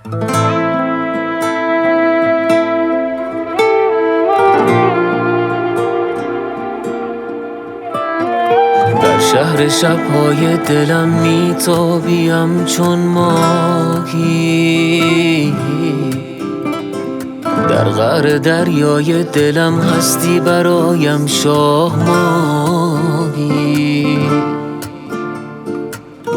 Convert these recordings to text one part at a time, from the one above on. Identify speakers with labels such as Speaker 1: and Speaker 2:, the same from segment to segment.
Speaker 1: در شهر شب‌های دلم میتابیم چون ماهی، در قعر دریای دلم هستی برایم شاه ماهی.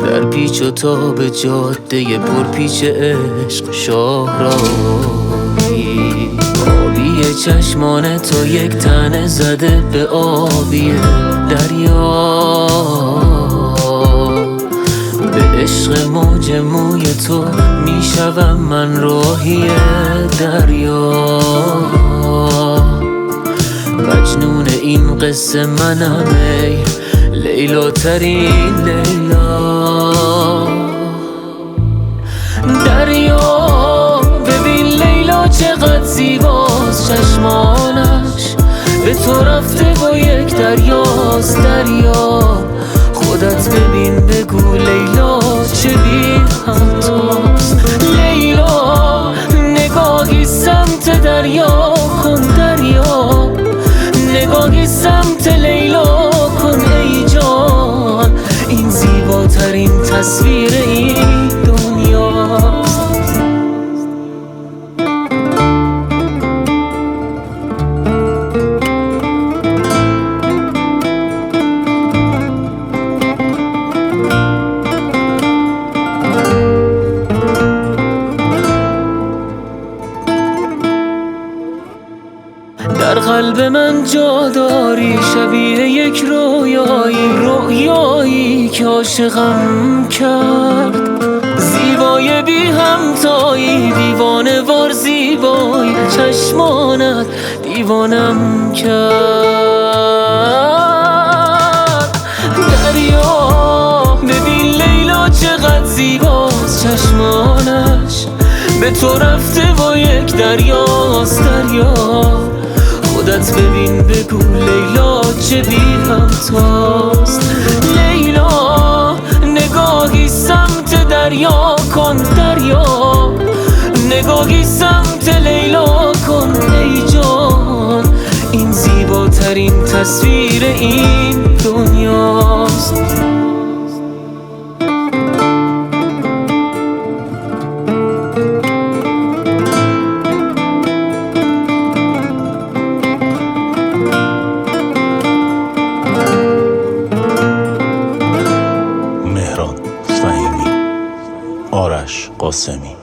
Speaker 1: در پیچ و تاب جاده پرپیچ عشق شاهراهی، آبی چشمان تو یک تنه زده به آبی دریا، به عشق موج موی تو میشوم من راهی دریا. مجنون این قصه منم ای لیلا ترین لیلا. دریا ببین لیلا چقدر زیباست، چشمانش به تو رفته با یک دریاست. دریا خودت ببین بگو لیلا چه بی همتاست. لیلا نگاهی سمت دریا کن، دریا نگاهی سمت لیلا کن ای جان، این زیباترین تصویر این دنیاست. در قلب من جا داری شبیه یک رویایی، رویایی که عاشقم کرد. زیبای بی همتایی دیوانه وار زیبایی، چشمانت دیوانم کرد. دریا ببین لیلا چقدر زیباست، چشمانش به تو رفته با یک دریاست. دریا خودت ببین بگو لیلا چه بی همتاست. لیلا نگاهی سمت دریا کن، دریا نگاهی سمت لیلا کن ای جان، این زیباترین تصویر این دنیاست.
Speaker 2: مهران فهیمی، آرش قاسمی.